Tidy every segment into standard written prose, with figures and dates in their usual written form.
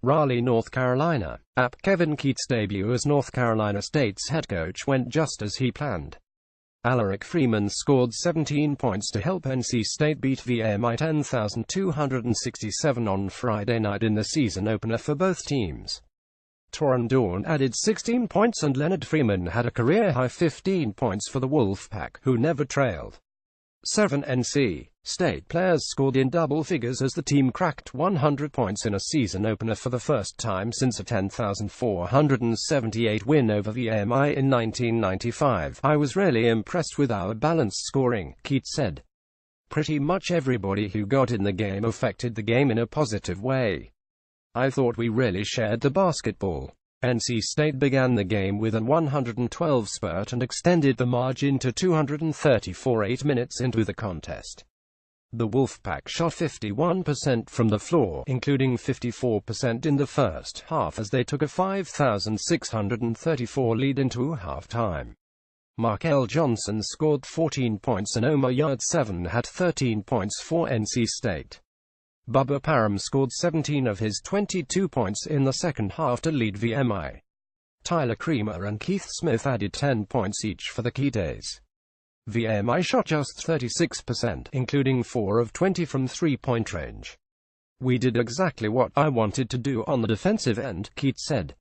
Raleigh, North Carolina. Kevin Keatts' debut as North Carolina State's head coach went just as he planned. Alaric Freeman scored 17 points to help NC State beat VMI 10,267 on Friday night in the season opener for both teams. Torin Dorn added 16 points and Leonard Freeman had a career-high 15 points for the Wolfpack, who never trailed. 7 NC State players scored in double figures as the team cracked 100 points in a season opener for the first time since a 10,478 win over VMI in 1995. "I was really impressed with our balanced scoring," Keatts said. "Pretty much everybody who got in the game affected the game in a positive way. I thought we really shared the basketball." NC State began the game with a 112 spurt and extended the margin to 234 8 minutes into the contest. The Wolfpack shot 51% from the floor, including 54% in the first half as they took a 5,634 lead into halftime. Markel Johnson scored 14 points and Omar Yard-7 had 13 points for NC State. Bubba Parham scored 17 of his 22 points in the second half to lead VMI. Tyler Creamer and Keith Smith added 10 points each for the Keatts. VMI shot just 36%, including 4 of 20 from three-point range. "We did exactly what I wanted to do on the defensive end," Keatts said.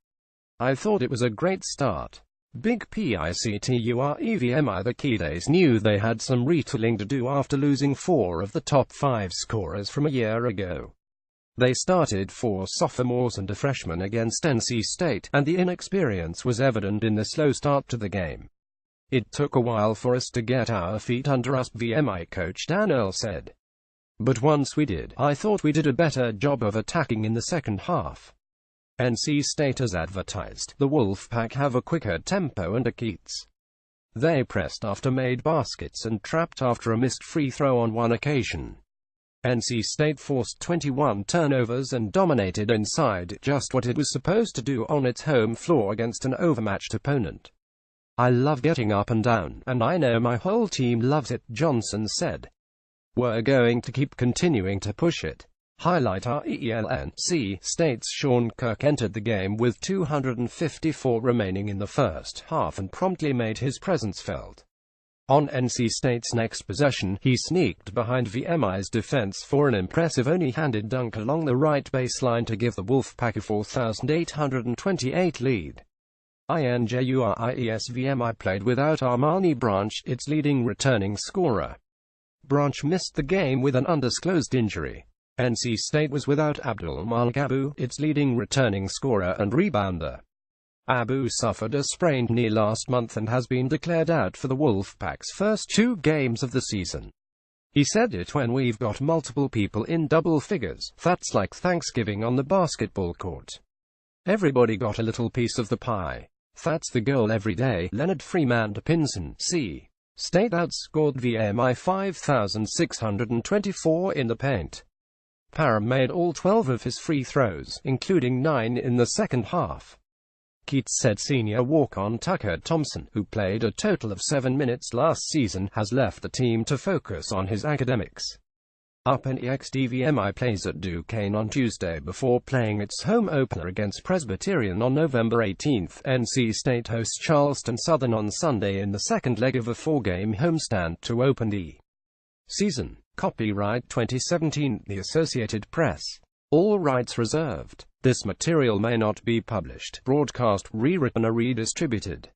"I thought it was a great start. Big picture VMI. The Keatts knew they had some retooling to do after losing 4 of the top 5 scorers from a year ago. They started 4 sophomores and a freshman against NC State, and the inexperience was evident in the slow start to the game. It took a while for us to get our feet under us," VMI coach Dan Earl said. "But once we did, I thought we did a better job of attacking in the second half." NC State has advertised, the Wolfpack have a quicker tempo under Keatts. They pressed after made baskets and trapped after a missed free throw on one occasion. NC State forced 21 turnovers and dominated inside, just what it was supposed to do on its home floor against an overmatched opponent. "I love getting up and down, and I know my whole team loves it," Johnson said. "We're going to keep continuing to push it." Highlight NC State's Sean Kirk entered the game with 254 remaining in the first half and promptly made his presence felt. On NC State's next possession, he sneaked behind VMI's defense for an impressive only-handed dunk along the right baseline to give the Wolfpack a 4,828 lead. VMI played without Armani Branch, its leading returning scorer. Branch missed the game with an undisclosed injury. NC State was without Abdul Malik Abu, its leading returning scorer and rebounder. Abu suffered a sprained knee last month and has been declared out for the Wolfpack's first 2 games of the season. He said it when we've got multiple people in double figures, that's like Thanksgiving on the basketball court. Everybody got a little piece of the pie. That's the goal every day. Leonard Freeman Pinson, NC State outscored VMI 5,624 in the paint. Parham made all 12 of his free throws, including 9 in the second half. Keatts said senior walk-on Tucker Thompson, who played a total of 7 minutes last season, has left the team to focus on his academics. VMI plays at Duquesne on Tuesday before playing its home opener against Presbyterian on November 18. NC State hosts Charleston Southern on Sunday in the second leg of a 4-game homestand to open the season. Copyright 2017, The Associated Press. All rights reserved. This material may not be published, broadcast, rewritten or redistributed.